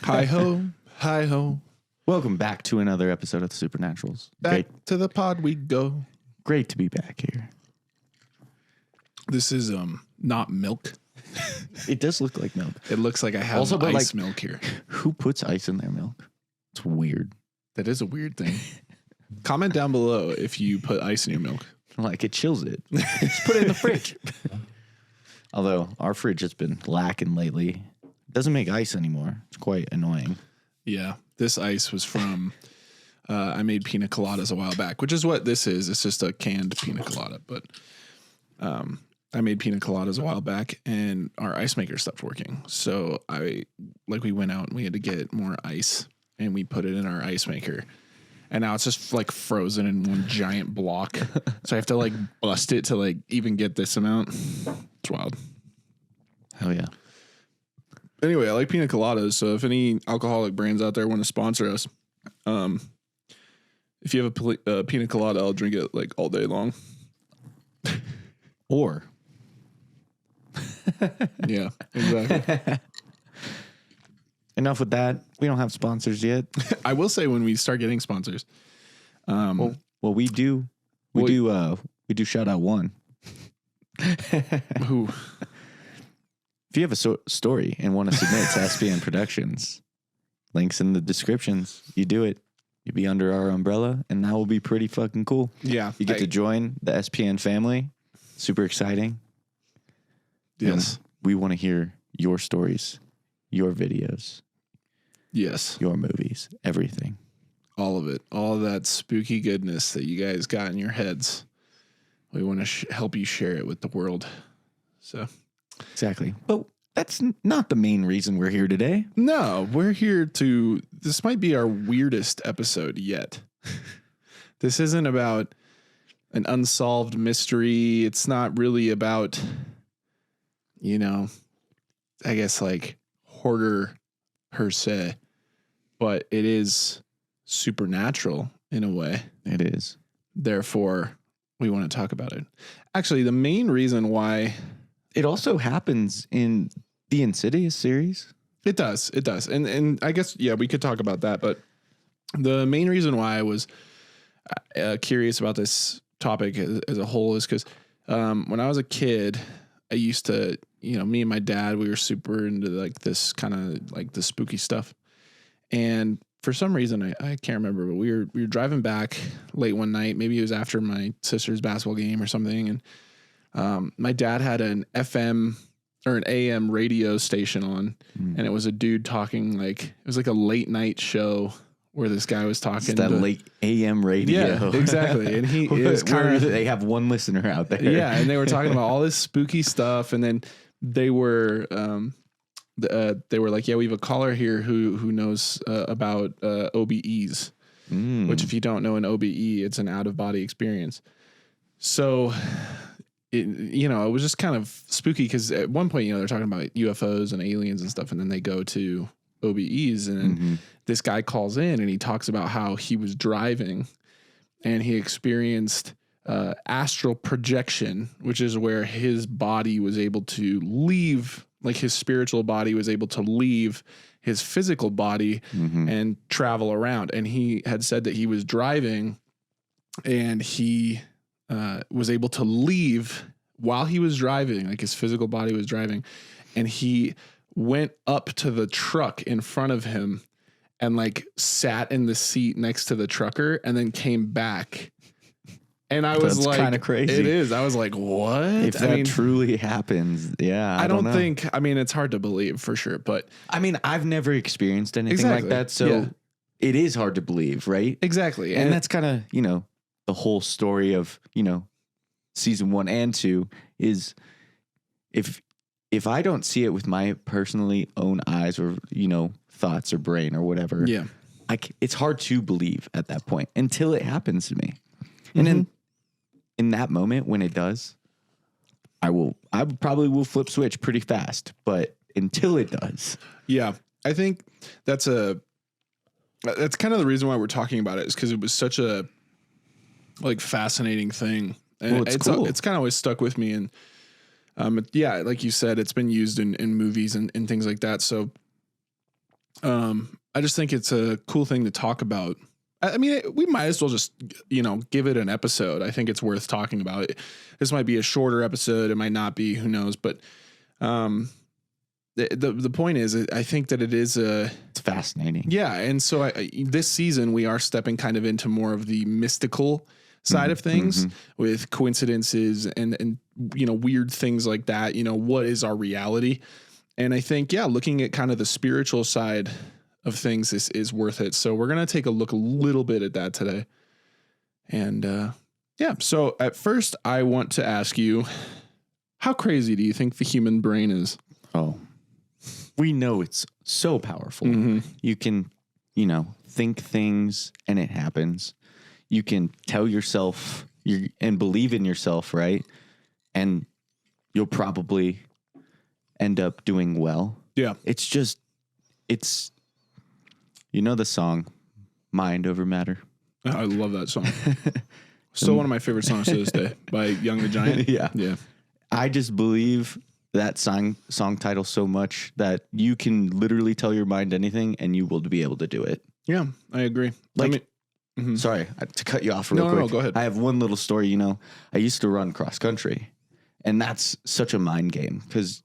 Hi ho, hi ho. Welcome back to another episode of the Supernaturals. Back to the pod we go. Great to be back here. This is not milk. It does look like milk. It looks like I have Also, but ice milk here. Who puts ice in their milk? It's weird. That is a weird thing. Comment down below if you put ice in your milk. Like it chills it. Just put it in the fridge. Although our fridge has been lacking lately. It doesn't make ice anymore. It's quite annoying. Yeah, this ice was from, I made pina coladas a while back, which is what this is. It's just a canned pina colada. But I made pina coladas a while back and our ice maker stopped working. So we went out and we had to get more ice and we put it in our ice maker. And now it's just like frozen in one giant block. So I have to like bust it to like even get this amount. It's wild. Hell yeah. Anyway, I like pina coladas. So if any alcoholic brands out there want to sponsor us, if you have a pina colada, I'll drink it like all day long. Or. Yeah, exactly. Enough with that. We don't have sponsors yet. I will say when we start getting sponsors. Well, we do. We do shout out one. Who? If you have a story and want to submit to SPN Productions, links in the descriptions. You do it. You be under our umbrella, and that will be pretty fucking cool. Yeah. You get to join the SPN family. Super exciting. Yes. And we want to hear your stories, your videos. Yes. Your movies, everything. All of it. All of that spooky goodness that you guys got in your heads. We want to help you share it with the world. So. Exactly. But that's not the main reason we're here today. No, we're here to, this might be our weirdest episode yet. This isn't about an unsolved mystery. It's not really about, I guess like horror per se, but it is supernatural in a way. It is. Therefore, we want to talk about it. Actually, the main reason why... It also happens in the Insidious series. It does. And I guess, yeah, we could talk about that. But the main reason why I was curious about this topic as a whole is because when I was a kid, I used to, me and my dad, we were super into like this kind of like the spooky stuff. And for some reason, I can't remember, but we were driving back late one night. Maybe it was after my sister's basketball game or something. And my dad had an FM or an AM radio station on, and it was a dude talking it was like a late night show where this guy was talking. It's that late AM radio. Yeah, exactly. And he is kind of, they have one listener out there. Yeah. And they were talking about all this spooky stuff. And then they were like, yeah, we have a caller here who knows about OBEs, which if you don't know an OBE, it's an out of body experience. So it was just kind of spooky because at one point, they're talking about UFOs and aliens and stuff. And then they go to OBEs and this guy calls in and he talks about how he was driving and he experienced astral projection, which is where his body was able to leave, like his spiritual body was able to leave his physical body and travel around. And he had said that he was driving and he was able to leave while he was driving, like his physical body was driving, and he went up to the truck in front of him and like sat in the seat next to the trucker and then came back. And I was like, kind of crazy. It is. I was like, what? If that truly happens, yeah. I don't think, it's hard to believe for sure, but I've never experienced anything like that. So it is hard to believe, right? Exactly. And that's kind of, the whole story of, season 1 and 2 is if I don't see it with my personally own eyes or, thoughts or brain or whatever, it's hard to believe at that point until it happens to me. And then in that moment when it does, I probably will flip switch pretty fast, but until it does. Yeah. I think that's kind of the reason why we're talking about it is because it was such a fascinating thing. And it's cool. It's kind of always stuck with me. And like you said, it's been used in movies and things like that. So I just think it's a cool thing to talk about. I mean, we might as well just, give it an episode. I think it's worth talking about. This might be a shorter episode. It might not be, who knows, but, the point is, I think that it's fascinating. Yeah. And so this season we are stepping kind of into more of the mystical side of things with coincidences and, weird things like that. What is our reality? And I think, looking at kind of the spiritual side of things is worth it. So we're going to take a look a little bit at that today. And, so at first I want to ask you, how crazy do you think the human brain is? Oh, we know it's so powerful. You can, think things and it happens. You can tell yourself and believe in yourself, right? And you'll probably end up doing well. Yeah. It's just, the song Mind Over Matter. I love that song. Still one of my favorite songs to this day by Young the Giant. Yeah. Yeah. I just believe that song title so much that you can literally tell your mind anything and you will be able to do it. Yeah, I agree. Sorry to cut you off real quick. No, go ahead. I have one little story. I used to run cross country, and that's such a mind game because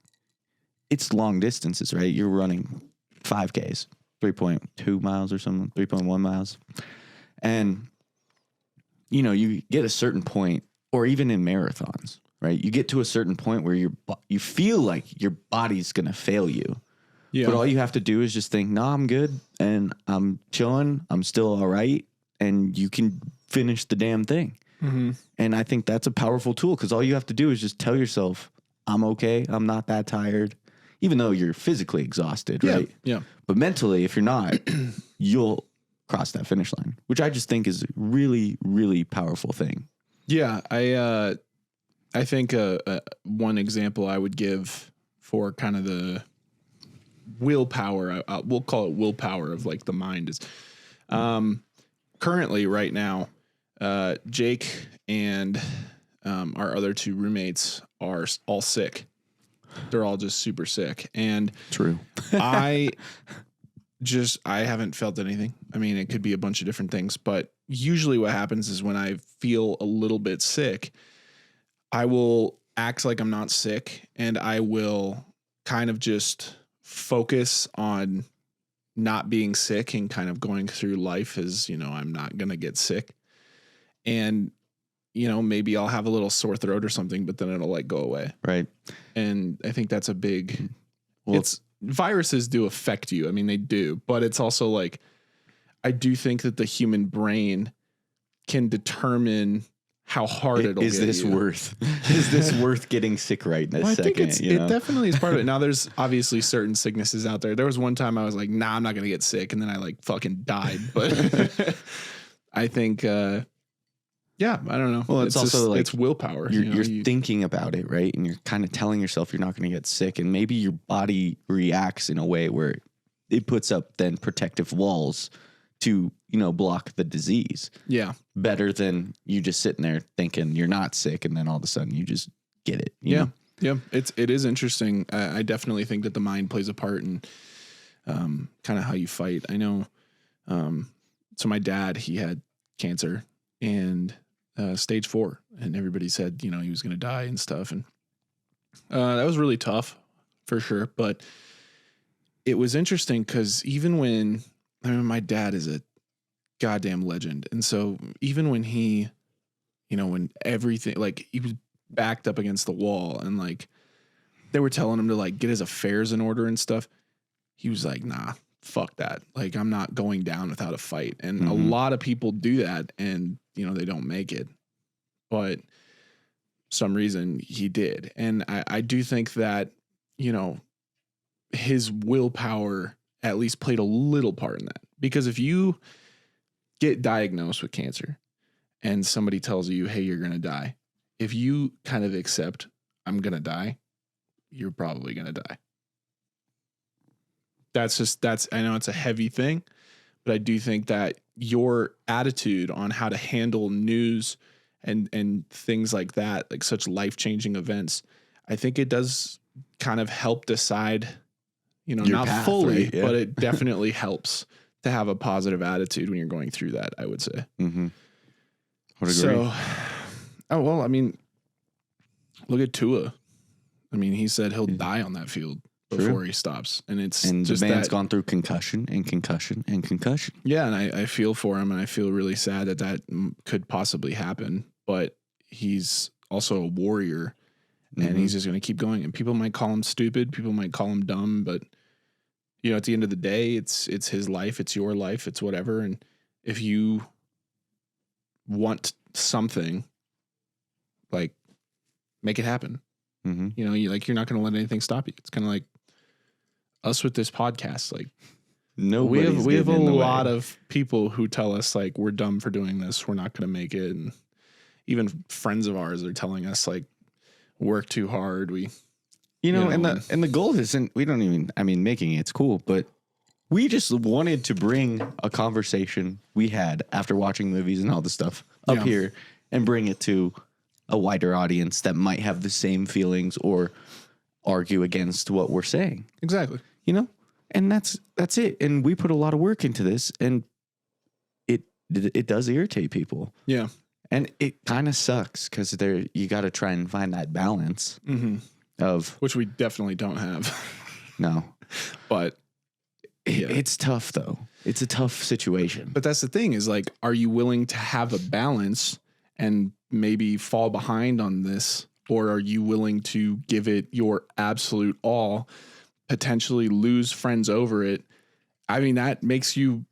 it's long distances, right? You're running 5Ks, 3.2 miles or something, 3.1 miles. And, you get a certain point, or even in marathons, right? You get to a certain point where you feel like your body's going to fail you. Yeah. But all you have to do is just think, no, I'm good and I'm chilling. I'm still all right. And you can finish the damn thing. And I think that's a powerful tool because all you have to do is just tell yourself, I'm okay. I'm not that tired, even though you're physically exhausted, right? Yeah. But mentally, if you're not, you'll cross that finish line, which I just think is a really, really powerful thing. Yeah. I think one example I would give for kind of the willpower, we'll call it willpower of like the mind is, currently right now, Jake and our other two roommates are all sick. They're all just super sick. And true. I haven't felt anything. I mean, it could be a bunch of different things, but usually what happens is when I feel a little bit sick, I will act like I'm not sick and I will kind of just focus on not being sick and kind of going through life as, I'm not going to get sick. And, maybe I'll have a little sore throat or something, but then it'll like go away. Right. And I think that's a big, viruses do affect you. I mean, they do, but it's also like, I do think that the human brain can determine how hard it'll is get this you. Is this worth getting sick right in a second? I think it definitely is part of it. Now there's obviously certain sicknesses out there. There was one time I was like, nah, I'm not going to get sick. And then I like fucking died. But I think, I don't know. Well, it's also just, like it's willpower. You're thinking about it, right? And you're kind of telling yourself you're not going to get sick. And maybe your body reacts in a way where it puts up then protective walls to, block the disease. Yeah. Better than you just sitting there thinking you're not sick. And then all of a sudden you just get it. You know? Yeah. It is interesting. I definitely think that the mind plays a part in kind of how you fight. I know. So my dad, he had cancer and stage 4, and everybody said, he was going to die and stuff. And that was really tough for sure. But it was interesting because even when, my dad is a goddamn legend. And so even when he, when everything, like he was backed up against the wall and like they were telling him to like get his affairs in order and stuff, he was like, nah, fuck that. Like, I'm not going down without a fight. And a lot of people do that and, they don't make it. But some reason he did. And I do think that, his willpower at least played a little part in that. Because if you get diagnosed with cancer and somebody tells you, hey, you're going to die, if you kind of accept, I'm going to die, you're probably going to die. I know it's a heavy thing, but I do think that your attitude on how to handle news and things like that, like such life-changing events, I think it does kind of help decide You know, Your not path, fully, right? Yeah. but it definitely helps to have a positive attitude when you're going through that, I would say. Mm-hmm. Would agree. So, I mean, look at Tua. I mean, he said he'll die on that field before he stops. And it's just the man's gone through concussion and concussion and concussion. Yeah, and I feel for him, and I feel really sad that could possibly happen. But he's also a warrior, and he's just going to keep going. And people might call him stupid. People might call him dumb. But, you know, at the end of the day, it's his life. It's your life. It's whatever. And if you want something, like, make it happen. Mm-hmm. You know, you're not going to let anything stop you. It's kind of like us with this podcast. Like, we have a lot of people who tell us like we're dumb for doing this. We're not going to make it. And even friends of ours are telling us like work too hard. And the goal isn't, we don't even, I mean, making it's cool, but we just wanted to bring a conversation we had after watching movies and all this stuff up here and bring it to a wider audience that might have the same feelings or argue against what we're saying. Exactly. You know, and that's it. And we put a lot of work into this, and it does irritate people. Yeah. And it kind of sucks because you got to try and find that balance of which we definitely don't have. No, but it's tough though. It's a tough situation. But that's the thing is like, are you willing to have a balance and maybe fall behind on this? Or are you willing to give it your absolute all, potentially lose friends over it? I mean, that makes you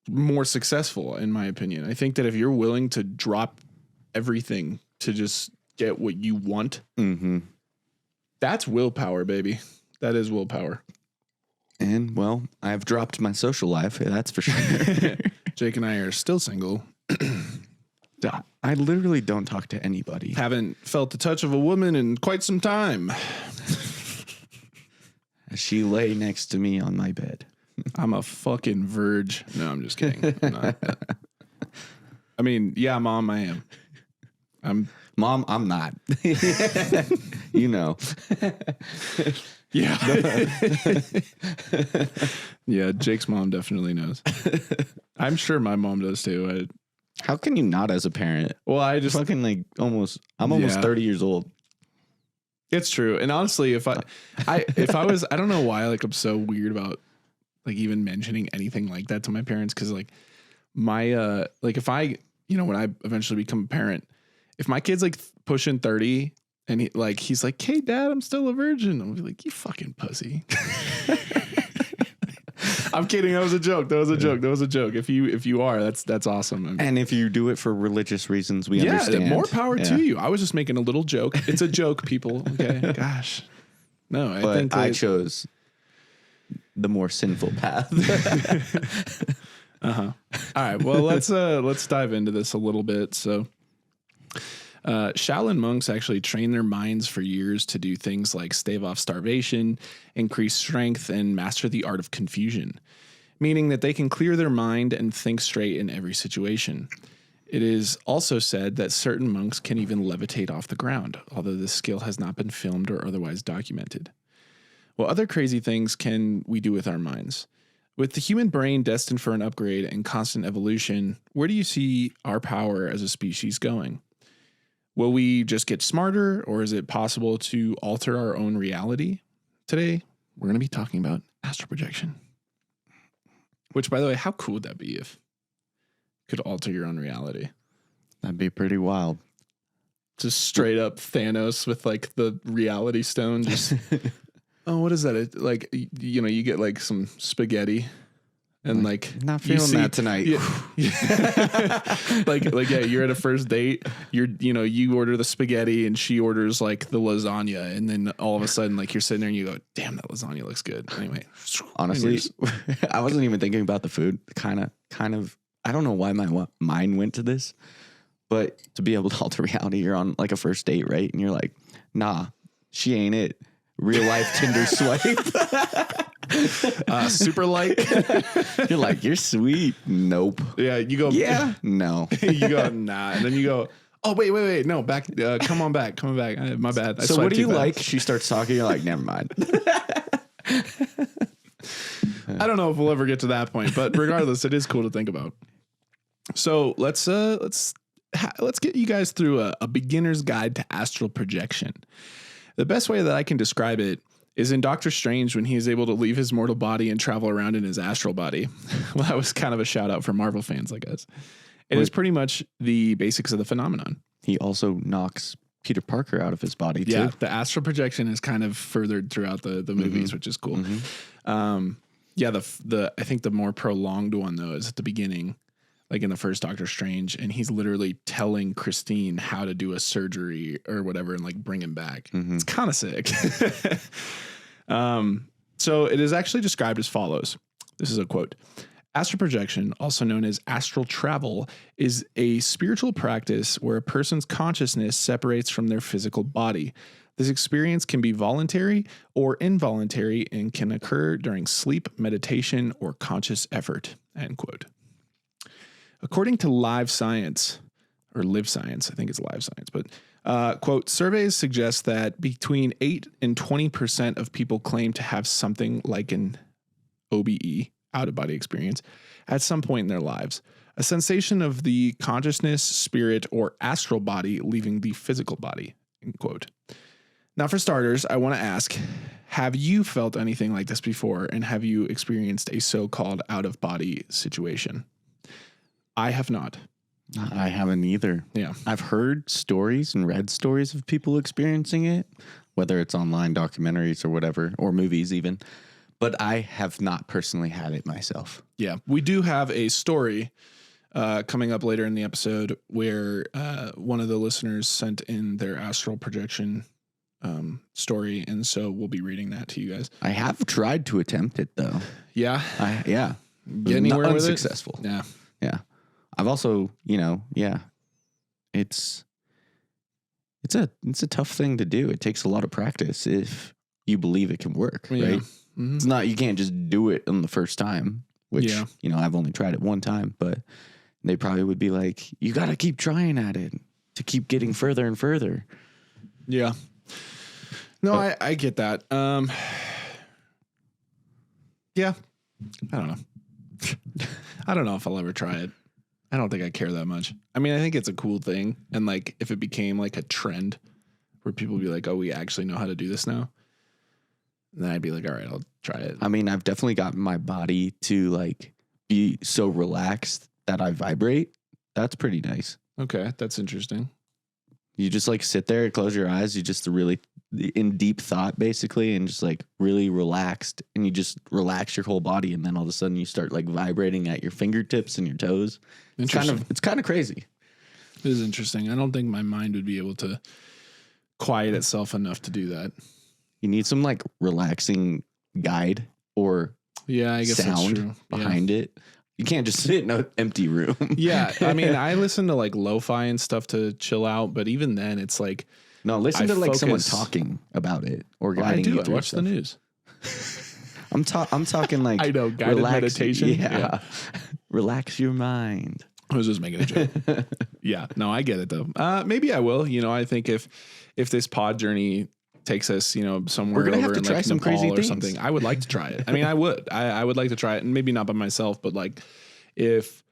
more successful, in my opinion. I think that if you're willing to drop everything to just get what you want, that's willpower, baby. That is willpower. And, well, I've dropped my social life. That's for sure. Jake and I are still single. I literally don't talk to anybody. Haven't felt the touch of a woman in quite some time. She lay next to me on my bed. I'm a fucking virgin. No, I'm just kidding. I'm not. I mean, yeah, Mom, I am. Mom, I'm not. You know. Yeah. Yeah, Jake's mom definitely knows. I'm sure my mom does too. How can you not as a parent? Well, I just fucking like I'm almost 30 years old. It's true. And honestly, if I was, I don't know why like I'm so weird about like even mentioning anything like that to my parents. Cause like my, like if I, you know, when I eventually become a parent, if my kid's like pushing 30 and he's like, "Hey dad, I'm still a virgin." I'll be like, "You fucking pussy." I'm kidding. That was a joke. That was a joke. If you are, that's awesome. I mean, and if you do it for religious reasons, we understand. More power to you. I was just making a little joke. It's a joke, people. Okay. Gosh. No, I think I chose the more sinful path. All right. Well, let's dive into this a little bit. So, Shaolin monks actually train their minds for years to do things like stave off starvation, increase strength, and master the art of confusion, meaning that they can clear their mind and think straight in every situation. It is also said that certain monks can even levitate off the ground, although this skill has not been filmed or otherwise documented. What other crazy things can we do with our minds? With the human brain destined for an upgrade and constant evolution, where do you see our power as a species going? Will we just get smarter, or is it possible to alter our own reality? Today, we're going to be talking about astral projection. Which, by the way, how cool would that be if you could alter your own reality? That'd be pretty wild. Just straight up Thanos with like the reality stone. Just, oh, what is that? Like, you know, you get like some spaghetti. And like, not feeling that tonight. Like, yeah, you're at a first date. You order the spaghetti and she orders like the lasagna, and then all of a sudden, like you're sitting there and you go, "Damn, that lasagna looks good." Anyway, honestly, I wasn't even thinking about the food. Kind of. I don't know why my mind went to this, but to be able to alter reality, you're on like a first date, right? And you're like, "Nah, she ain't it." Real life Tinder swipe. Super like. You're like, "You're sweet." Nope. Yeah, you go. Yeah. No. You go, nah. And then you go, Oh, wait. No, back. Come on back. Coming back. My bad. So what do you like? She starts talking. You're like, never mind. I don't know if we'll ever get to that point, but regardless, it is cool to think about. So let's get you guys through a beginner's guide to astral projection. The best way that I can describe it is in Doctor Strange when he is able to leave his mortal body and travel around in his astral body. Well, that was kind of a shout out for Marvel fans like us. It is pretty much the basics of the phenomenon. He also knocks Peter Parker out of his body too. Yeah, the astral projection is kind of furthered throughout the movies, which is cool. Yeah, I think the more prolonged one though is at the beginning, like in the first Doctor Strange, and he's literally telling Christine how to do a surgery or whatever and like bring him back. It's kind of sick. So it is actually described as follows. This is a quote. Astral projection, also known as astral travel, is a spiritual practice where a person's consciousness separates from their physical body. This experience can be voluntary or involuntary and can occur during sleep, meditation, or conscious effort. End quote. According to Live Science, or Live Science, I think it's Live Science, but quote, surveys suggest that between 8 and 20% of people claim to have something like an OBE, out-of-body experience, at some point in their lives. A sensation of the consciousness, spirit, or astral body leaving the physical body, end quote. Now, for starters, I want to ask, have you felt anything like this before, and have you experienced a so-called out-of-body situation? I have not. I haven't either. Yeah. I've heard stories and read stories of people experiencing it, whether it's online documentaries or whatever, or movies even. But I have not personally had it myself. Yeah. We do have a story coming up later in the episode where one of the listeners sent in their astral projection story. And so we'll be reading that to you guys. I have tried to attempt it, though. Yeah. Yeah. Get anywhere with it? Unsuccessful. Yeah. Yeah. I've also, it's a tough thing to do. It takes a lot of practice if you believe it can work, right? Mm-hmm. It's not, you can't just do it on the first time, which, I've only tried it one time, but they probably would be like, you got to keep trying at it to keep getting further and further. Yeah. No, I get that. Yeah, I don't know. I don't know if I'll ever try it. I don't think I care that much. I mean, I think it's a cool thing. And like, if it became like a trend where people would be like, oh, we actually know how to do this now, then I'd be like, all right, I'll try it. I mean, I've definitely gotten my body to like be so relaxed that I vibrate. That's pretty nice. Okay. That's interesting. You just like sit there, close your eyes. You just really in deep thought basically, and just like really relaxed, and you just relax your whole body. And then all of a sudden you start like vibrating at your fingertips and your toes. It's kind of crazy. It is interesting. I don't think my mind would be able to quiet itself enough to do that. You need some like relaxing guide or I guess sound behind it. You can't just sit in an empty room. Yeah. I mean, I listen to like lo-fi and stuff to chill out, but even then it's like, no, listen to like someone talking about it or guiding you through I watch the news. I'm talking like, I know, guided meditation. Yeah. Relax your mind. I was just making a joke. Yeah. No, I get it though. Maybe I will. I think if this pod journey takes us, somewhere we're gonna over have to in try like some Nepal crazy or things. something, I would like to try it. I mean, I would like to try it, and maybe not by myself, but like if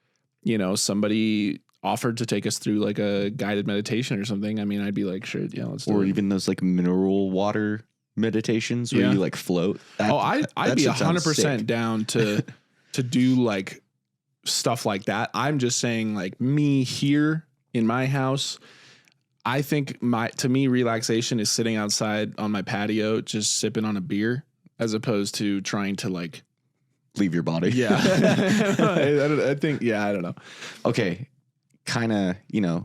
somebody offered to take us through like a guided meditation or something, I mean, I'd be like, sure, yeah, let's do it. Or even those like mineral water meditations where you like float. I'd be 100% down to do like stuff like that. I'm just saying, like, me here in my house, I think to me, relaxation is sitting outside on my patio, just sipping on a beer, as opposed to trying to like leave your body. Yeah. I think, I don't know. Okay. Kind of,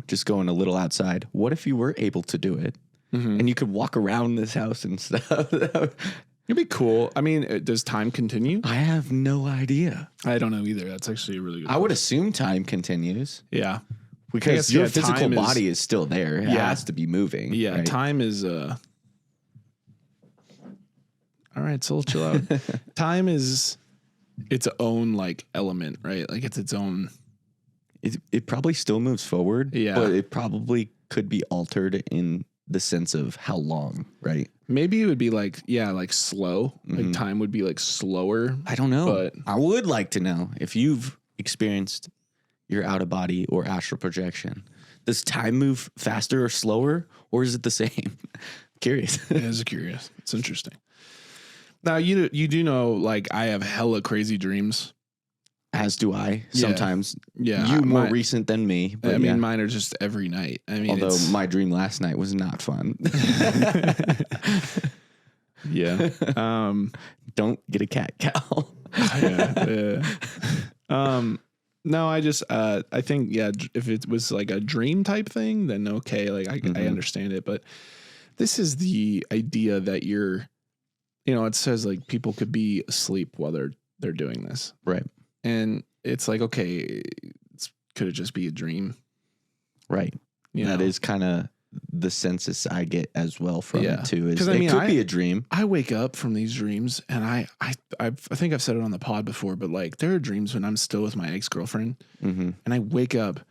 just going a little outside. What if you were able to do it and you could walk around this house and stuff? It'd be cool. I mean, does time continue? I have no idea. I don't know either. That's actually a really good I would assume time continues. Yeah. Because your physical body is still there. It has to be moving. Yeah. Right? Time is, all right, so chill out. Time is its own like element, right? Like it's its own it probably still moves forward, but it probably could be altered in the sense of how long, right? Maybe it would be like slow. Like time would be like slower. I don't know. But I would like to know if you've experienced your out of body or astral projection. Does time move faster or slower, or is it the same? Curious. It is curious. It's interesting. Now you do know, like, I have hella crazy dreams. As do I. Sometimes. Yeah. You more recent than me. But I mean, mine are just every night. I mean, although my dream last night was not fun. Yeah. Don't get a cat cow. No, I just I think if it was like a dream type thing, then okay, like I understand it. But this is the idea that you're, it says like people could be asleep while they're doing this, right? And it's like, okay, could it just be a dream? Right. That is kind of the sense I get as well from it too. Is it could be a dream. I wake up from these dreams, and I think I've said it on the pod before, but like there are dreams when I'm still with my ex-girlfriend, and I wake up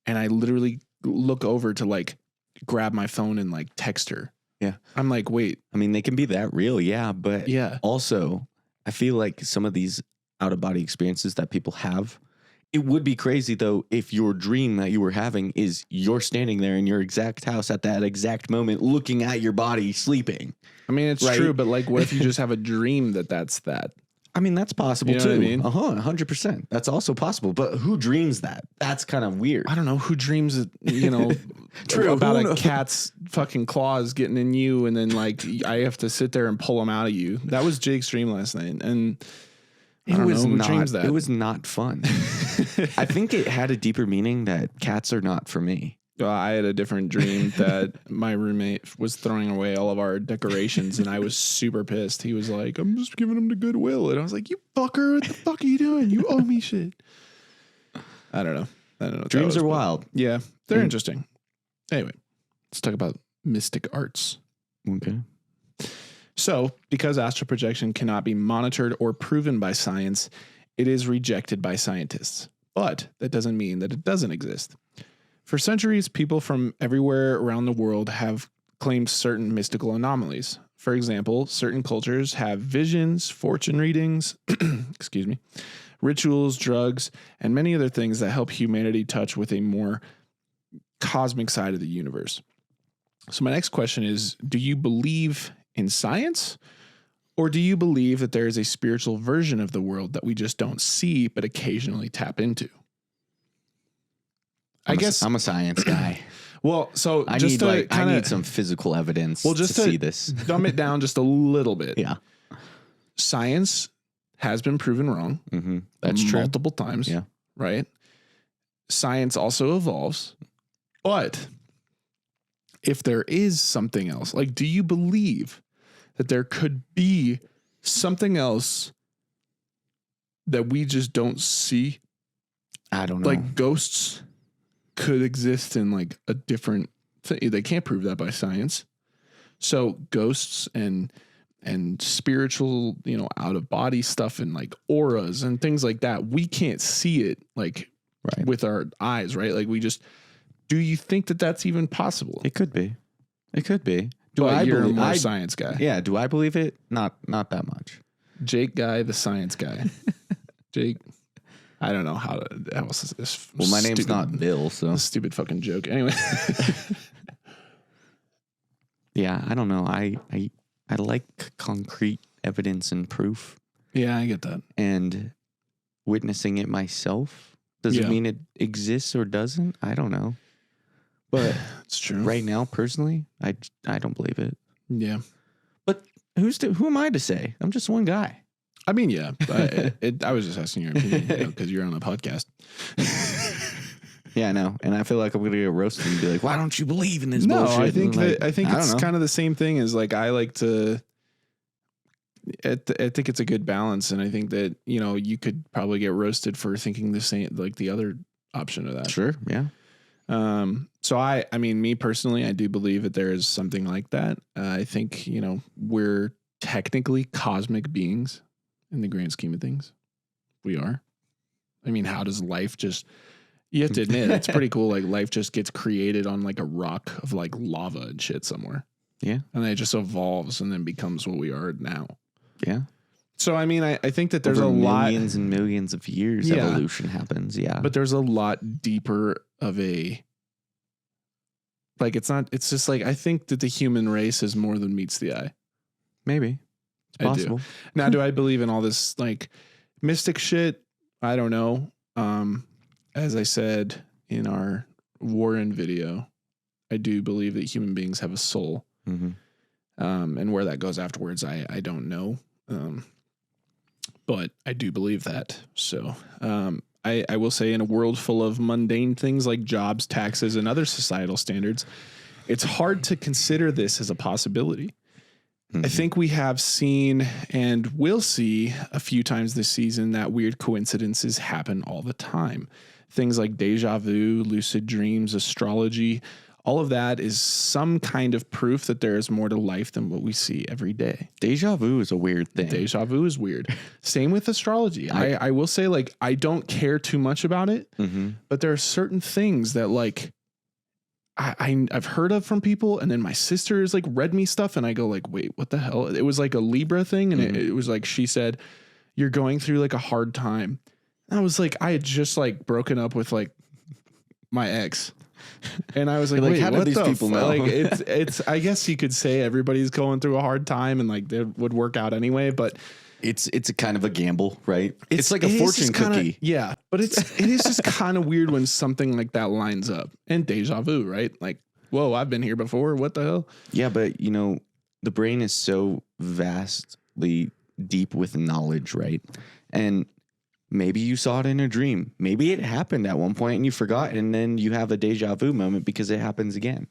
and I literally look over to like grab my phone and like text her. Yeah. I'm like, wait. I mean, they can be that real, but also I feel like some of these out of body experiences that people have, it would be crazy though if your dream that you were having is you're standing there in your exact house at that exact moment looking at your body sleeping. I mean, it's true, but like what if you just have a dream that's that? I mean, that's possible too. What I mean? 100%. That's also possible. But who dreams that? That's kind of weird. I don't know who dreams, true, about a cat's fucking claws getting in you, and then like I have to sit there and pull them out of you. That was Jake's dream last night, and it was not fun. I think it had a deeper meaning that cats are not for me. I had a different dream that my roommate was throwing away all of our decorations, and I was super pissed. He was like, I'm just giving them to Goodwill. And I was like, you fucker, what the fuck are you doing? You owe me shit. I don't know. Dreams are wild. Yeah, they're interesting. Anyway, let's talk about mystic arts. Okay. So, because astral projection cannot be monitored or proven by science, it is rejected by scientists. But that doesn't mean that it doesn't exist. For centuries, people from everywhere around the world have claimed certain mystical anomalies. For example, certain cultures have visions, fortune readings, rituals, drugs, and many other things that help humanity touch with a more cosmic side of the universe. So my next question is, do you believe in science, or do you believe that there is a spiritual version of the world that we just don't see but occasionally tap into? I guess I'm a science guy. Well, so I need some physical evidence to see this. Dumb it down just a little bit. Yeah. Science has been proven wrong. Mm-hmm. That's true. Multiple times. Yeah. Right. Science also evolves. But if there is something else, like, do you believe that there could be something else that we just don't see? I don't know. Like ghosts could exist in like a different thing. They can't prove that by science. So ghosts and spiritual, out of body stuff and like auras and things like that, we can't see it like with our eyes, right? Like do you think that that's even possible? It could be. You're a more science guy. Yeah. Do I believe it? Not that much. Jake guy, the science guy. Jake. I don't know how to. That was this. Well, my name's not Bill, so stupid fucking joke. Anyway. Yeah, I don't know. I like concrete evidence and proof. Yeah, I get that. And witnessing it myself. Does it mean it exists or doesn't? I don't know. But it's true. Right now, personally, I don't believe it. Yeah. But who am I to say? I'm just one guy. I mean, yeah. I was just asking your opinion because you're on a podcast. Yeah, I know. And I feel like I'm going to get roasted and be like, why don't you believe in this bullshit? I think it's kind of the same thing as like I like to. I think it's a good balance, and I think that you could probably get roasted for thinking the same, like the other option of that. Sure, yeah. So I mean, me personally, I do believe that there is something like that. I think we're technically cosmic beings in the grand scheme of things. We are. I mean, how does life just You have to admit, it's pretty cool. Like life just gets created on like a rock of like lava and shit somewhere. Yeah. And then it just evolves and then becomes what we are now. Yeah. So, I mean, I think that there's Over a lot. millions and millions of years evolution happens. Yeah. But there's a lot deeper of a, like, it's just like, I think that the human race is more than meets the eye. Maybe. It's possible. Now, do I believe in all this like mystic shit? I don't know. As I said in our Warren video, I do believe that human beings have a soul. Mm-hmm. And where that goes afterwards, I don't know. But I do believe that. So I will say in a world full of mundane things like jobs, taxes, and other societal standards, it's hard to consider this as a possibility. I think we have seen and will see a few times this season that weird coincidences happen all the time. Things like deja vu, lucid dreams, astrology, all of that is some kind of proof that there is more to life than what we see every day. Deja vu is a weird thing. Deja vu is weird. Same with astrology. I will say, like, I don't care too much about it, but there are certain things that, like, I've heard of from people, and then my sister has like read me stuff, and I go like, wait, what the hell? It was like a Libra thing, and it was like, she said, you're going through like a hard time. And I was like, I had just like broken up with like my ex, and I was like, wait, how do these people know? Like, it's I guess you could say everybody's going through a hard time, and like it would work out anyway, but it's a kind of a gamble, right? It's like a fortune cookie. Yeah, but it is just kind of weird when something like that lines up. And deja vu, right? Like, whoa, I've been here before. What the hell? Yeah, but you know, the brain is so vastly deep with knowledge, right? And maybe you saw it in a dream. Maybe it happened at one point and you forgot, and then you have a deja vu moment because it happens again.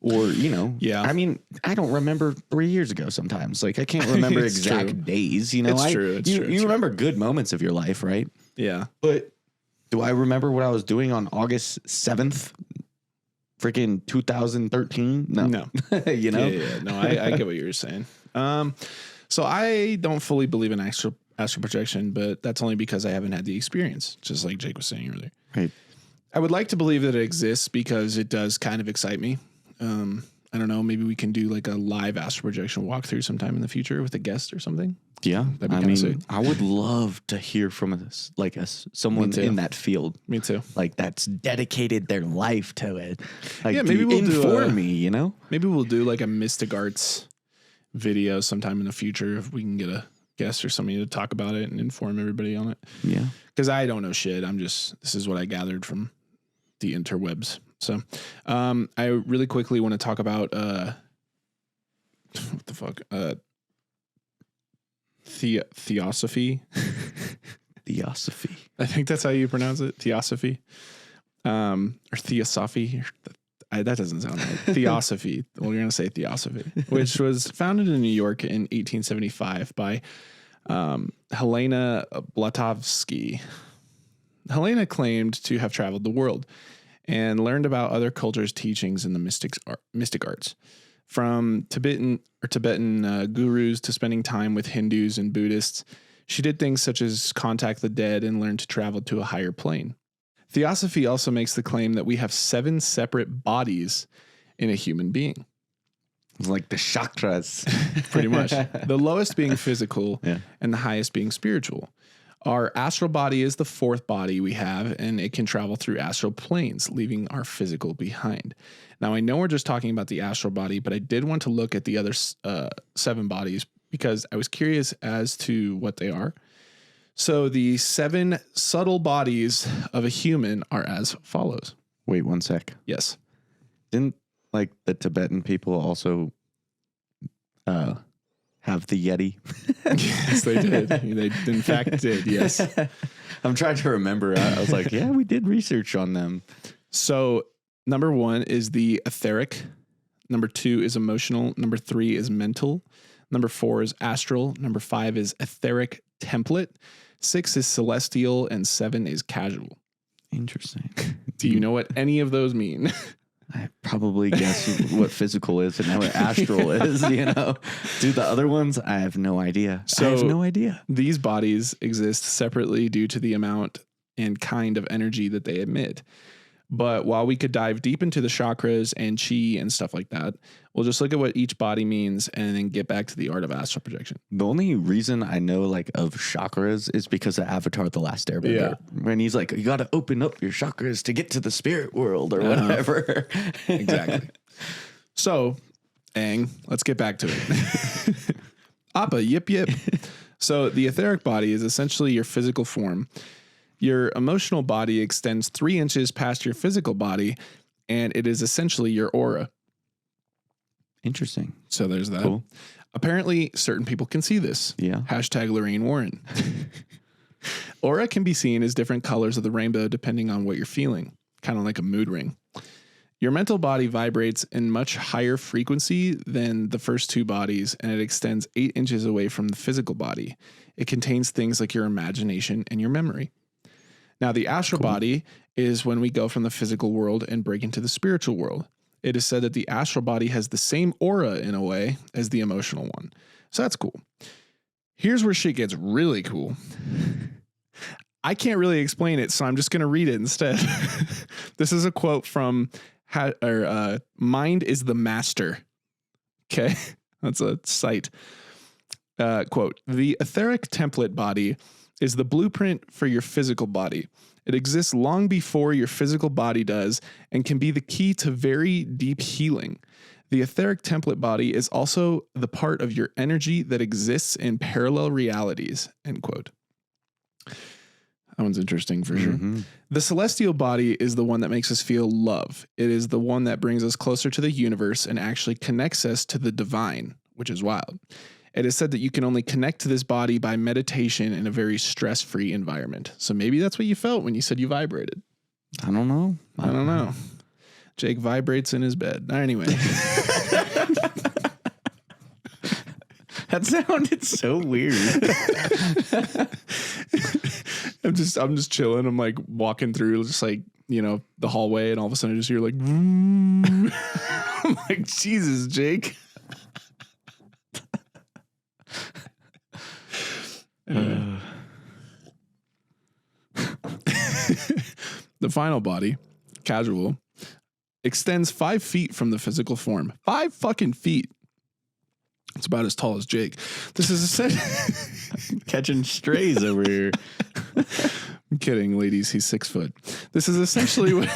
Or, you know, I mean, I don't remember 3 years ago sometimes. Like, I can't remember exact days, you know. It's true. You remember good moments of your life, right? Yeah. But do I remember what I was doing on August 7th, freaking 2013? No. You know? Yeah. No, I get what you're saying. So I don't fully believe in astral projection, but that's only because I haven't had the experience, just like Jake was saying earlier. Right. I would like to believe that it exists because it does kind of excite me. I don't know. Maybe we can do like a live astral projection walkthrough sometime in the future with a guest or something. Yeah, I mean, I would love to hear from someone in that field. Me too. Like that's dedicated their life to it. Like, yeah, maybe we'll inform me. You know, maybe we'll do like a Mystic Arts video sometime in the future if we can get a guest or somebody to talk about it and inform everybody on it. Yeah, because I don't know shit. This is what I gathered from the interwebs. So, I really quickly want to talk about, what the fuck, theosophy. Theosophy. I think that's how you pronounce it. Theosophy, or theosophy. That doesn't sound right. Theosophy. Well, you're going to say theosophy, which was founded in New York in 1875 by, Helena Blavatsky. Helena claimed to have traveled the world and learned about other cultures' teachings in the mystic arts, from Tibetan gurus to spending time with Hindus and Buddhists. She did things such as contact the dead and learn to travel to a higher plane. Theosophy also makes the claim that we have 7 separate bodies in a human being. Like the chakras. Pretty much. The lowest being physical and the highest being spiritual. Our astral body is the 4th body we have, and it can travel through astral planes, leaving our physical behind. Now, I know we're just talking about the astral body, but I did want to look at the other 7 bodies because I was curious as to what they are. So the 7 subtle bodies of a human are as follows. Wait 1 sec. Yes. Didn't like the Tibetan people also have the Yeti? Yes, they did. They in fact did. Yes. I'm trying to remember. I was like, yeah, we did research on them. So number 1 is the etheric. Number 2 is emotional. Number 3 is mental. Number 4 is astral. Number 5 is etheric template. 6 is celestial, and 7 is casual. Interesting. Do you know what any of those mean? I probably guess what physical is and what astral is, you know. Do the other ones? I have no idea. So I have no idea. These bodies exist separately due to the amount and kind of energy that they emit. But while we could dive deep into the chakras and chi and stuff like that, we'll just look at what each body means and then get back to the art of astral projection. The only reason I know like of chakras is because of Avatar: The Last Airbender. Yeah. When he's like, you got to open up your chakras to get to the spirit world or whatever. Exactly. So, Aang, let's get back to it. Appa, yip, yip. So the etheric body is essentially your physical form. Your emotional body extends 3 inches past your physical body, and it is essentially your aura. Interesting. So there's that. Cool. Apparently, certain people can see this. Yeah. Hashtag Lorraine Warren. Aura can be seen as different colors of the rainbow depending on what you're feeling, kind of like a mood ring. Your mental body vibrates in much higher frequency than the first 2 bodies, and it extends 8 inches away from the physical body. It contains things like your imagination and your memory. Now, the astral body is when we go from the physical world and break into the spiritual world. It is said that the astral body has the same aura in a way as the emotional one. So that's cool. Here's where shit gets really cool. I can't really explain it, so I'm just going to read it instead. This is a quote from Mind is the Master. Okay, that's a site. Quote, the etheric template body is the blueprint for your physical body. It exists long before your physical body does and can be the key to very deep healing. The etheric template body is also the part of your energy that exists in parallel realities, end quote. That one's interesting for sure. The celestial body is the one that makes us feel love. It is the one that brings us closer to the universe and actually connects us to the divine, which is wild. It is said that you can only connect to this body by meditation in a very stress-free environment. So maybe that's what you felt when you said you vibrated. I don't know. I don't know. Jake vibrates in his bed. Anyway. That sounded so weird. I'm just chilling. I'm like walking through just like, the hallway, and all of a sudden I just hear like, I'm like, Jesus, Jake. The final body, casual, extends 5 feet from the physical form. 5 fucking feet. It's about as tall as Jake. This is essentially catching strays over here. I'm kidding, ladies. He's 6 foot. This is essentially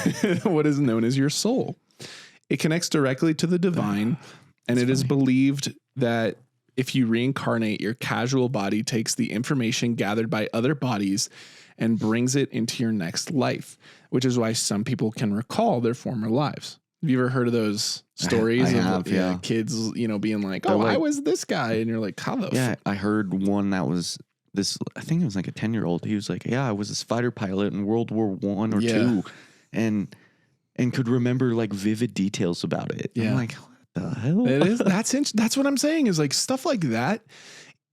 what is known as your soul. It connects directly to the divine, and it is believed that if you reincarnate, your casual body takes the information gathered by other bodies and brings it into your next life, which is why some people can recall their former lives. Have you ever heard of those stories of kids, being like, oh, I was this guy. And you're like, how the fuck? I heard one that was this, I think it was like a 10-year-old. He was like, I was this fighter pilot in World War I or II and could remember like vivid details about it. Yeah. I'm like, the hell? It is. That's what I'm saying is like stuff like that.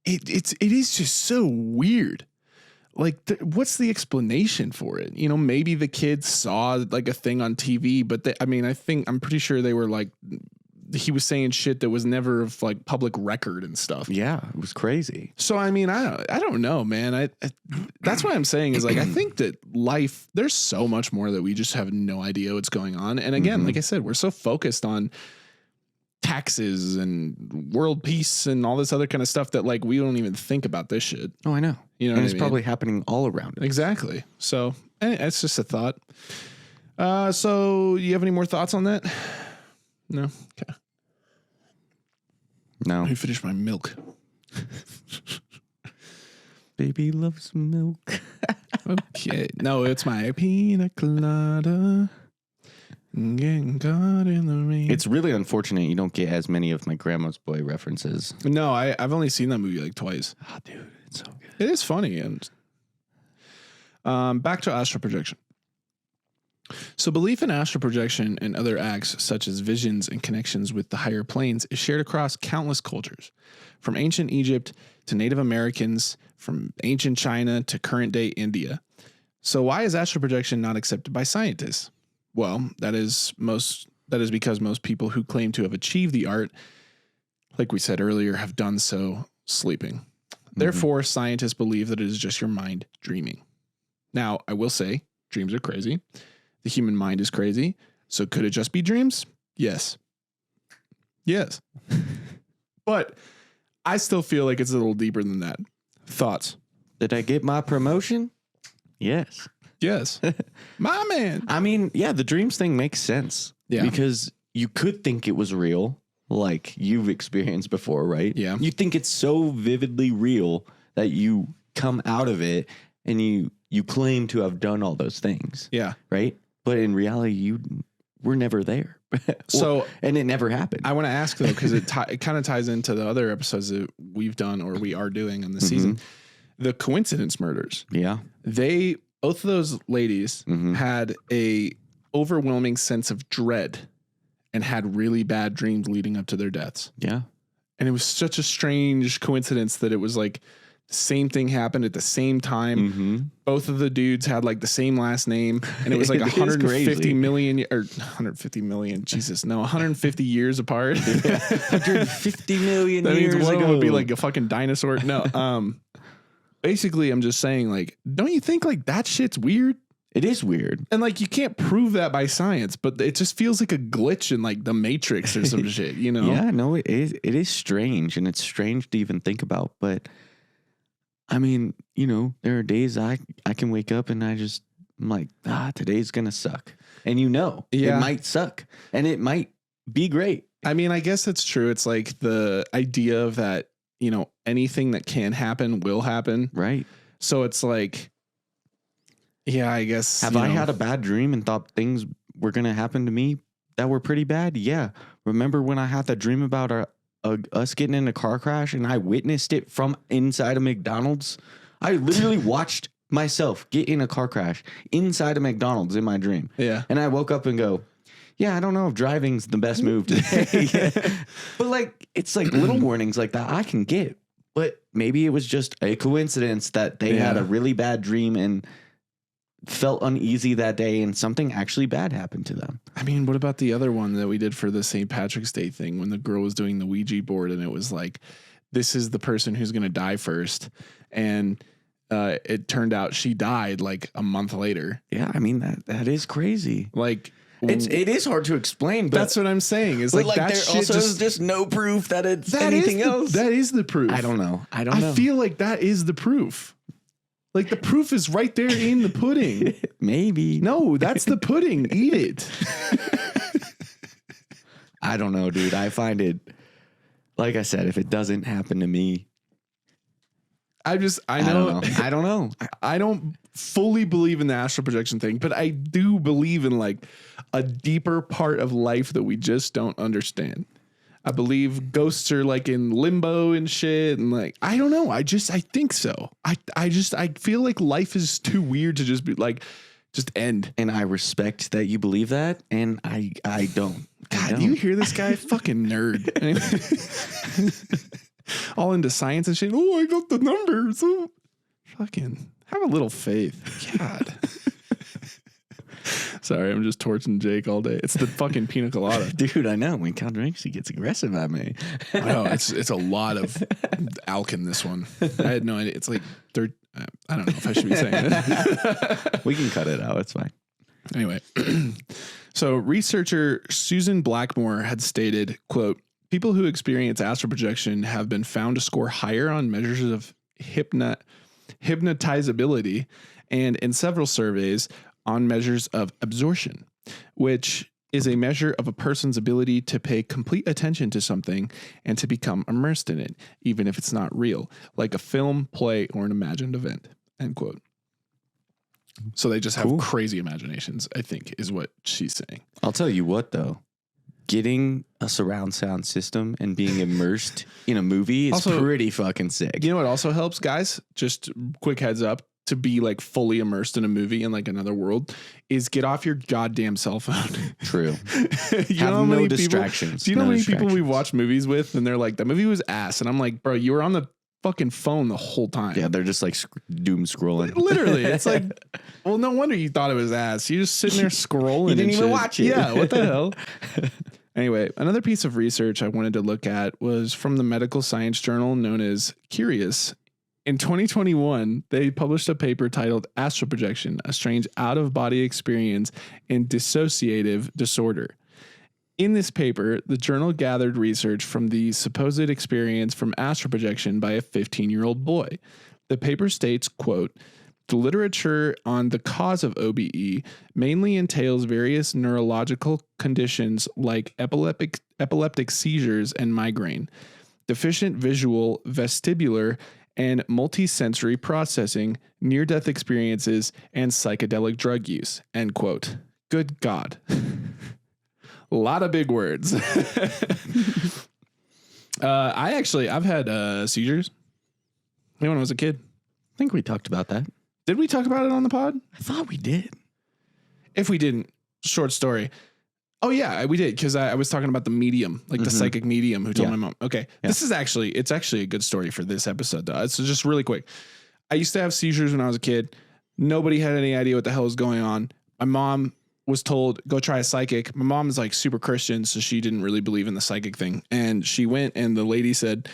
It is just so weird. Like, what's the explanation for it? Maybe the kids saw like a thing on TV, but I'm pretty sure they were like, he was saying shit that was never of like public record and stuff. Yeah, it was crazy. So, I don't know, man. That's what I'm saying is like, I think that life, there's so much more that we just have no idea what's going on. And again, like I said, we're so focused on taxes and world peace and all this other kind of stuff that like we don't even think about this shit. Oh, I know. And it's probably happening all around us. Exactly. So it's just a thought. So you have any more thoughts on that? No. Okay. No. Let me finish my milk. Baby loves milk. Okay. No, it's my pina colada. Getting caught in the rain. It's really unfortunate you don't get as many of my grandma's boy references. No, I've only seen that movie like twice. Oh, dude, it's so good. It is funny. And back to astral projection. So belief in astral projection and other acts such as visions and connections with the higher planes is shared across countless cultures, from ancient Egypt to Native Americans, from ancient China to current day India. So why is astral projection not accepted by scientists? Well, that is because most people who claim to have achieved the art, like we said earlier, have done so sleeping. Therefore, scientists believe that it is just your mind dreaming. Now, I will say dreams are crazy. The human mind is crazy. So could it just be dreams? Yes. Yes. But I still feel like it's a little deeper than that. Thoughts? Did I get my promotion? Yes. Yes. My man. I mean, yeah, the dreams thing makes sense. Yeah. Because you could think it was real, like you've experienced before, right? Yeah. You think it's so vividly real that you come out of it and you claim to have done all those things. Yeah. Right? But in reality, you were never there. And it never happened. I want to ask though, because it kind of ties into the other episodes that we've done or we are doing in the season. The coincidence murders. Yeah. Both of those ladies had a overwhelming sense of dread and had really bad dreams leading up to their deaths. Yeah. And it was such a strange coincidence that it was like the same thing happened at the same time. Both of the dudes had like the same last name, and it was like 150 million or 150 million. Jesus, no, 150 years apart. 150 million that years means one ago. would be like a fucking dinosaur. No, basically, I'm just saying, like, don't you think like that shit's weird? It is weird. And like, you can't prove that by science, but it just feels like a glitch in like the Matrix or some shit, you know? Yeah, no, it is strange, and it's strange to even think about. But I mean, you know, there are days I can wake up and I'm like, today's going to suck. And you know, it might suck and it might be great. I mean, I guess it's true. It's like the idea of that, you know, anything that can happen will happen. Right. So it's like, yeah, I guess. Have I had a bad dream and thought things were going to happen to me that were pretty bad? Yeah. Remember when I had that dream about us getting in a car crash and I witnessed it from inside a McDonald's? I literally watched myself get in a car crash inside a McDonald's in my dream. Yeah. And I woke up and go, yeah, I don't know if driving's the best move today. But like, it's like little warnings like that I can get. But maybe it was just a coincidence that they had a really bad dream and felt uneasy that day and something actually bad happened to them. I mean, what about the other one that we did for the St. Patrick's Day thing when the girl was doing the Ouija board and it was like, this is the person who's going to die first. And it turned out she died like a month later. Yeah, I mean, that is crazy. Like, it is hard to explain, but that's what I'm saying. Is like that there shit also is just no proof that it's anything else. That is the proof. I don't know. I feel like that is the proof. Like the proof is right there in the pudding. Maybe. No, that's the pudding. Eat it. I don't know, dude. I find it, like I said, if it doesn't happen to me, I don't know. I don't fully believe in the astral projection thing, but I do believe in like a deeper part of life that we just don't understand. I believe ghosts are like in limbo and shit. And like, I don't know. I think so. I feel like life is too weird to just be like, just end. And I respect that you believe that. And I don't. God, do you hear this guy? Fucking nerd. All into science and shit. Oh, I got the numbers. Oh, fucking have a little faith. God. Sorry, I'm just torching Jake all day. It's the fucking pina colada. Dude, I know. When Cal drinks, he gets aggressive at me. I know. It's a lot of alk in this one. I had no idea. It's like third. I don't know if I should be saying it. We can cut it out. It's fine. Anyway, so researcher Susan Blackmore had stated, quote, people who experience astral projection have been found to score higher on measures of hypnotizability and in several surveys on measures of absorption, which is a measure of a person's ability to pay complete attention to something and to become immersed in it, even if it's not real, like a film, play, or an imagined event, end quote. So they just have crazy imaginations, I think, is what she's saying. I'll tell you what, though. Getting a surround sound system and being immersed in a movie is also pretty fucking sick. You know what also helps, guys? Just quick heads up. To be like fully immersed in a movie in like another world is get off your goddamn cell phone. True. You have know no distractions. Do you know how many people we watch movies with and they're like, that movie was ass. And I'm like, bro, you were on the fucking phone the whole time. Yeah, they're just like doom scrolling. Literally. It's like, well, no wonder you thought it was ass. You're just sitting there scrolling. You didn't even watch it. Yeah, what the hell? Anyway, another piece of research I wanted to look at was from the medical science journal known as Curious. In 2021, they published a paper titled Astral Projection, a strange out-of-body experience in dissociative disorder. In this paper, the journal gathered research from the supposed experience from astral projection by a 15-year-old boy. The paper states, quote, the literature on the cause of OBE mainly entails various neurological conditions like epileptic seizures and migraine, deficient visual, vestibular, and multisensory processing, near-death experiences, and psychedelic drug use, end quote. Good God. A lot of big words. I've had seizures when I was a kid. I think we talked about that. Did we talk about it on the pod? I thought we did. If we didn't, short story. Oh yeah, we did, because I was talking about the medium, like the psychic medium who told my mom. Okay, This is actually a good story for this episode though. It's just really quick. I used to have seizures when I was a kid. Nobody had any idea what the hell was going on. My mom was told, go try a psychic. My mom is like super Christian, so she didn't really believe in the psychic thing. And she went, and the lady said,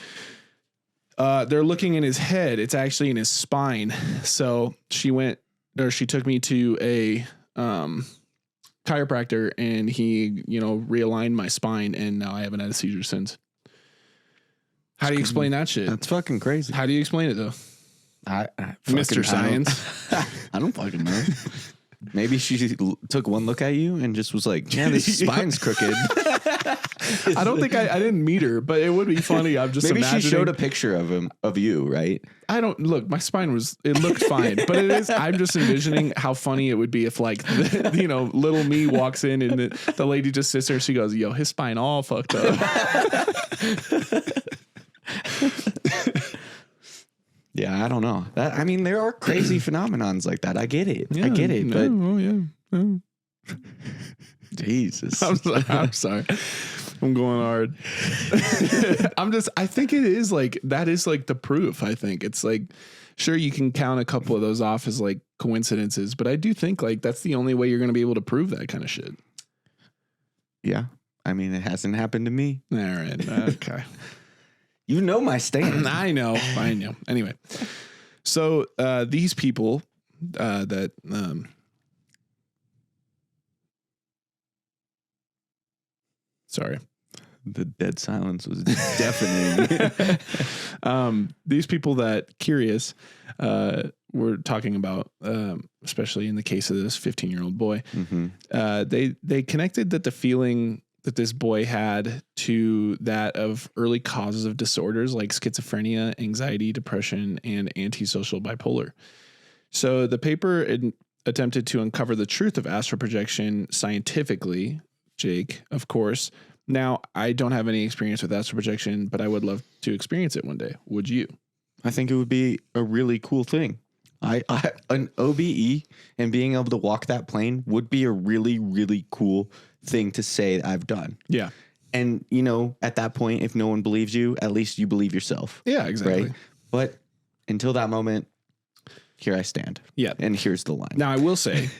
they're looking in his head. It's actually in his spine. So she took me to a chiropractor, and he, realigned my spine, and now I haven't had a seizure since. How do you explain that shit? That's fucking crazy. How do you explain it though? Mr. Science. I don't fucking know. Maybe she took one look at you and just was like, yeah, this spine's crooked. I don't think I didn't meet her, but it would be funny. I'm just maybe imagining. She showed a picture of you, right? I don't look. My spine looked fine, but it is. I'm just envisioning how funny it would be if, like, little me walks in and the lady just sits there. She goes, "Yo, his spine all fucked up." Yeah, I don't know. There are crazy phenomenons like that. I get it. But Jesus, I'm sorry. I'm going hard. I think it is like, that is like the proof. I think it's like, sure, you can count a couple of those off as like coincidences, but I do think like that's the only way you're going to be able to prove that kind of shit. Yeah. It hasn't happened to me. All right. Okay. You know my stand. I know. Anyway, so these people that sorry, the dead silence was deafening. These people that curious we're talking about, especially in the case of this 15-year-old boy, they connected that the feeling that this boy had to that of early causes of disorders like schizophrenia, anxiety, depression, and antisocial bipolar. So the paper attempted to uncover the truth of astral projection scientifically, Jake, of course. Now, I don't have any experience with astral projection, but I would love to experience it one day. Would you? I think it would be a really cool thing. An OBE and being able to walk that plane would be a really, really cool thing to say I've done. Yeah. And, at that point, if no one believes you, at least you believe yourself. Yeah, exactly. Right? But until that moment, here I stand. Yeah. And here's the line. Now, I will say,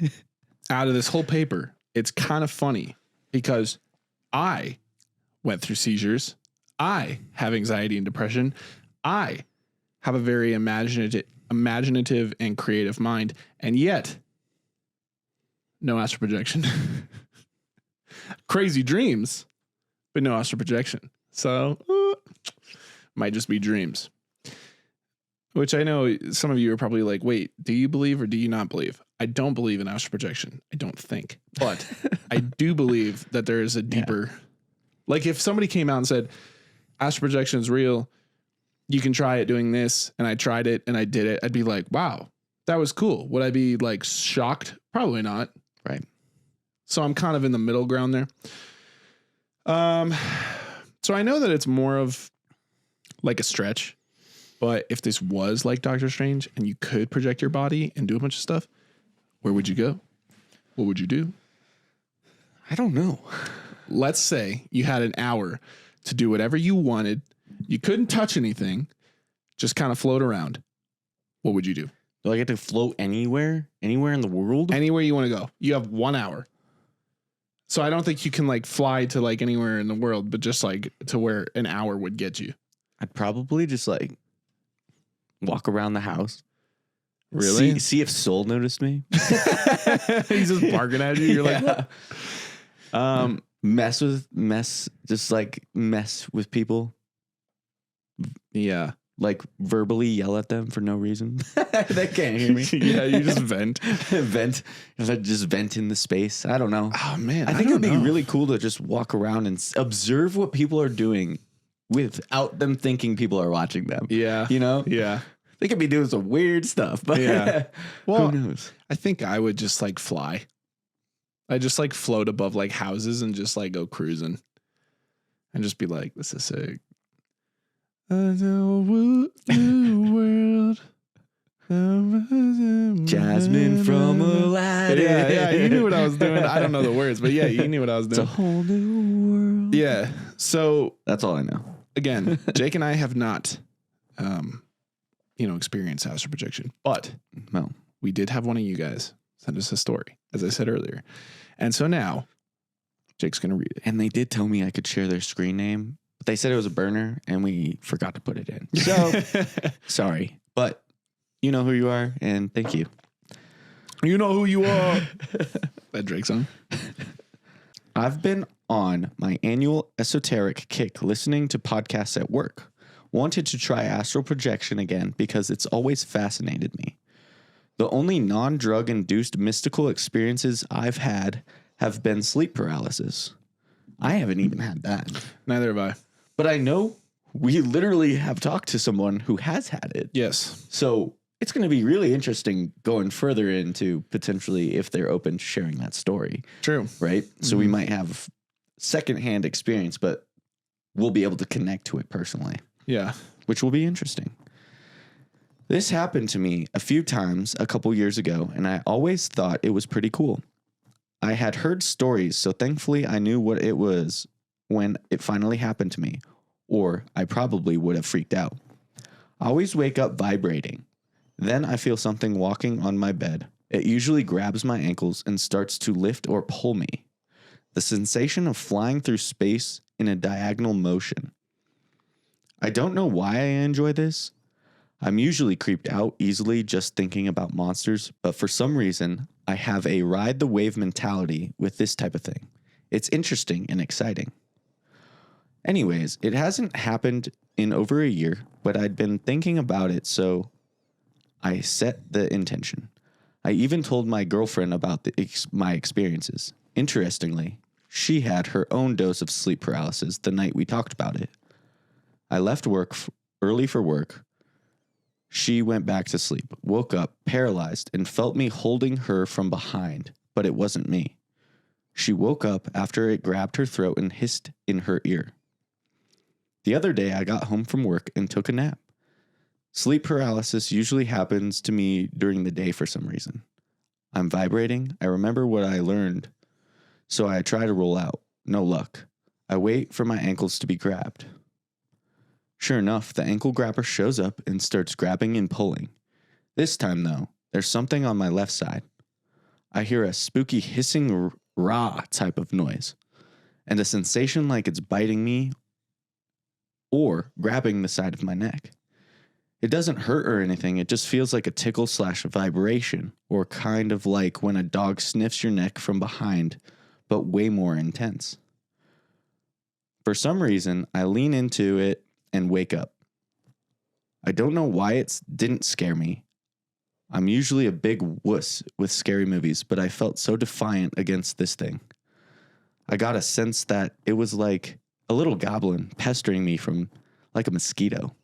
out of this whole paper, it's kind of funny because I went through seizures. I have anxiety and depression. I have a very imaginative and creative mind, and yet no astral projection. Crazy dreams, but no astral projection. So might just be dreams. Which I know some of you are probably like, wait, do you believe or do you not believe? I don't believe in astral projection. I don't think. But I do believe that there is a deeper... Like if somebody came out and said, astral projection is real, you can try it doing this, and I tried it and I did it, I'd be like, wow, that was cool. Would I be like shocked? Probably not. Right. So I'm kind of in the middle ground there. So I know that it's more of like a stretch, but if this was like Doctor Strange and you could project your body and do a bunch of stuff, where would you go? What would you do? I don't know. Let's say you had an hour to do whatever you wanted. You couldn't touch anything, just kind of float around. What would you do? Do I get to float anywhere? Anywhere in the world? Anywhere you want to go. You have 1 hour. So I don't think you can like fly to like anywhere in the world, but just like to where an hour would get you. I'd probably just like walk around the house. Really? See if Soul noticed me. He's just barking at you. You're like, mess with people. yeah. Like verbally yell at them for no reason. They can't hear me. Yeah, you just vent. Just vent in the space. I don't know. Oh, man. I think it would be really cool to just walk around and observe what people are doing without them thinking people are watching them. Yeah. You know? Yeah. They could be doing some weird stuff, but yeah. Well, who knows? I think I would just like fly. I just like float above like houses and just like go cruising and just be like, this is sick. New world. Jasmine from Aladdin. Yeah, you knew what I was doing. I don't know the words, but yeah, you knew what I was doing. It's a whole new world. Yeah. So that's all I know. Again, Jake and I have not, experienced astral projection, but no, we did have one of you guys send us a story, as I said earlier, and so now Jake's gonna read it. And they did tell me I could share their screen name. But they said it was a burner, and we forgot to put it in. So, sorry. But you know who you are, and thank you. You know who you are. That Drake song. I've been on my annual esoteric kick listening to podcasts at work. Wanted to try astral projection again because it's always fascinated me. The only non-drug induced mystical experiences I've had have been sleep paralysis. I haven't even had that. Neither have I. But I know we literally have talked to someone who has had it. Yes. So it's going to be really interesting going further into potentially if they're open to sharing that story. True. Right? So we might have secondhand experience, but we'll be able to connect to it personally. Yeah. Which will be interesting. This happened to me a few times a couple years ago, and I always thought it was pretty cool. I had heard stories, so thankfully I knew what it was when it finally happened to me, or I probably would have freaked out. I always wake up vibrating. Then I feel something walking on my bed. It usually grabs my ankles and starts to lift or pull me. The sensation of flying through space in a diagonal motion. I don't know why I enjoy this. I'm usually creeped out easily just thinking about monsters, but for some reason, I have a ride the wave mentality with this type of thing. It's interesting and exciting. Anyways, it hasn't happened in over a year, but I'd been thinking about it, so I set the intention. I even told my girlfriend about my experiences. Interestingly, she had her own dose of sleep paralysis the night we talked about it. I left work early for work. She went back to sleep, woke up, paralyzed, and felt me holding her from behind, but it wasn't me. She woke up after it grabbed her throat and hissed in her ear. The other day, I got home from work and took a nap. Sleep paralysis usually happens to me during the day for some reason. I'm vibrating. I remember what I learned, so I try to roll out. No luck. I wait for my ankles to be grabbed. Sure enough, the ankle grabber shows up and starts grabbing and pulling. This time, though, there's something on my left side. I hear a spooky hissing rah type of noise, and a sensation like it's biting me or grabbing the side of my neck. It doesn't hurt or anything, it just feels like a tickle / vibration, or kind of like when a dog sniffs your neck from behind, but way more intense. For some reason, I lean into it and wake up. I don't know why it didn't scare me. I'm usually a big wuss with scary movies, but I felt so defiant against this thing. I got a sense that it was like a little goblin pestering me from like a mosquito.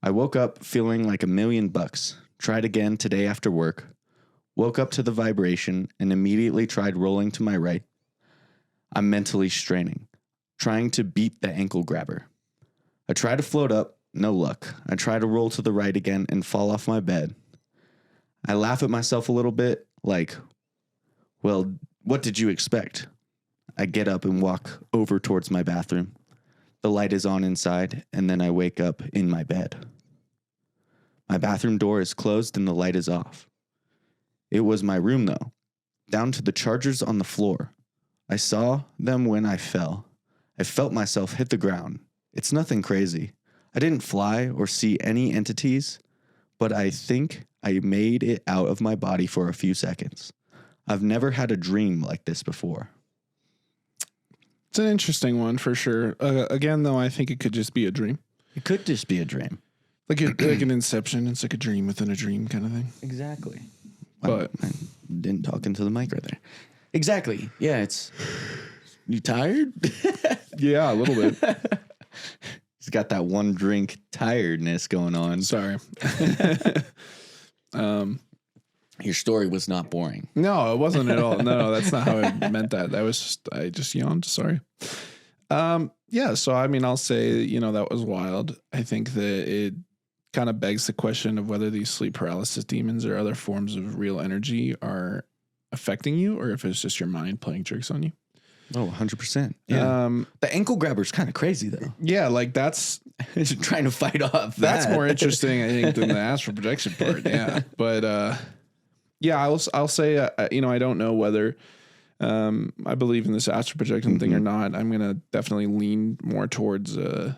I woke up feeling like $1,000,000. Tried again today after work. Woke up to the vibration and immediately tried rolling to my right. I'm mentally straining, trying to beat the ankle grabber. I try to float up, no luck. I try to roll to the right again and fall off my bed. I laugh at myself a little bit, like, well, what did you expect? I get up and walk over towards my bathroom. The light is on inside, and then I wake up in my bed. My bathroom door is closed and the light is off. It was my room, though, down to the chargers on the floor. I saw them when I fell. I felt myself hit the ground. It's nothing crazy. I didn't fly or see any entities, but I think I made it out of my body for a few seconds. I've never had a dream like this before. It's an interesting one for sure. Again, though, I think it could just be a dream. It could just be a dream. Like an Inception. It's like a dream within a dream kind of thing. Exactly. But I didn't talk into the mic right there. Exactly. Yeah, it's... You tired? Yeah, a little bit. He's got that one drink tiredness going on. Sorry. Your story was not boring. No, it wasn't at all. No, that's not how I meant that. I just yawned. Sorry. Yeah. So, I mean, I'll say, that was wild. I think that it kind of begs the question of whether these sleep paralysis demons or other forms of real energy are affecting you, or if it's just your mind playing tricks on you. Oh, 100%. Yeah. The ankle grabber's kind of crazy, though. Yeah, like that's... trying to fight off That's more interesting, I think, than the astral projection part. Yeah. But, yeah, I'll say, I don't know whether I believe in this astral projection thing or not. I'm going to definitely lean more towards, the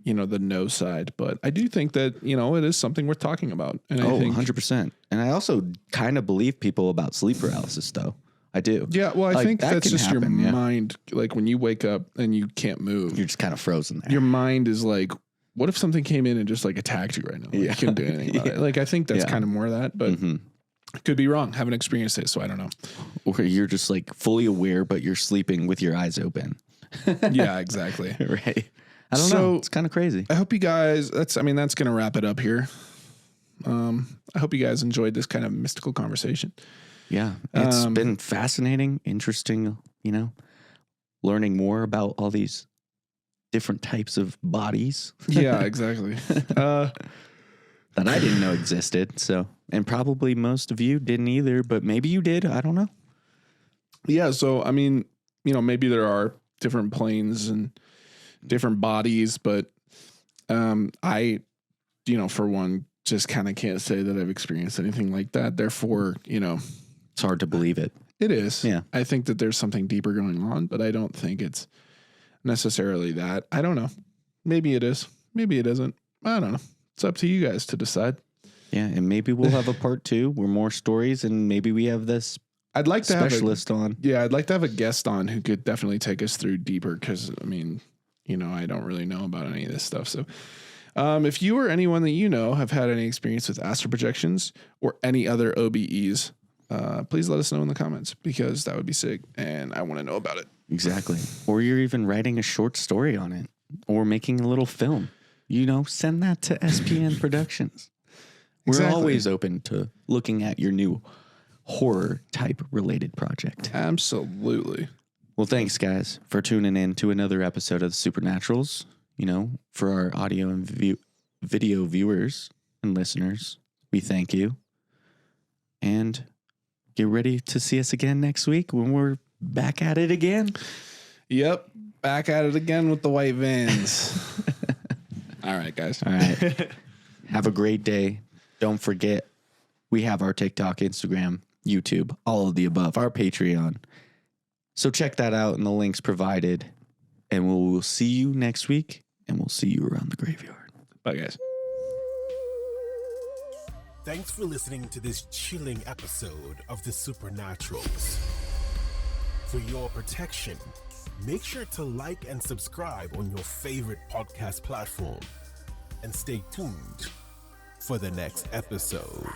no side. But I do think that, it is something worth talking about. And I think 100%. And I also kind of believe people about sleep paralysis, though. I do. Yeah, well, I think that's just your mind. Like when you wake up and you can't move, you're just kind of frozen there. Your mind is like, what if something came in and just like attacked you right now? Like, you couldn't do anything about it. Like, I think that's kind of more of that, but could be wrong. Haven't experienced it, so I don't know. Or you're just like fully aware, but you're sleeping with your eyes open. Yeah, exactly. Right. I don't know. It's kind of crazy. I hope you guys, that's going to wrap it up here. I hope you guys enjoyed this kind of mystical conversation. Yeah, it's been fascinating, interesting, learning more about all these different types of bodies. Yeah, exactly. That I didn't know existed. So, and probably most of you didn't either, but maybe you did. I don't know. Yeah. So, I mean, maybe there are different planes and different bodies, but I, for one, just kind of can't say that I've experienced anything like that. Therefore, it's hard to believe it. It is. Yeah. I think that there's something deeper going on, but I don't think it's necessarily that. I don't know. Maybe it is. Maybe it isn't. I don't know. It's up to you guys to decide. Yeah, and maybe we'll have a part 2 where more stories, and maybe we have this I'd like to specialist on. Yeah, I'd like to have a guest on who could definitely take us through deeper because, I mean, I don't really know about any of this stuff. So if you or anyone that have had any experience with astral projections or any other OBEs, please let us know in the comments because that would be sick and I want to know about it. Exactly. Or you're even writing a short story on it or making a little film. Send that to SPN Productions. We're always open to looking at your new horror type related project. Absolutely. Well, thanks guys for tuning in to another episode of the Supernaturals. For our audio and video viewers and listeners, we thank you. And get ready to see us again next week when we're back at it again. Yep. Back at it again with the white vans. All right, guys. All right. Have a great day. Don't forget, we have our TikTok, Instagram, YouTube, all of the above, our Patreon. So check that out in the links provided. And we'll see you next week. And we'll see you around the graveyard. Bye, guys. Thanks for listening to this chilling episode of The Supernaturals. For your protection, make sure to like and subscribe on your favorite podcast platform. And stay tuned for the next episode.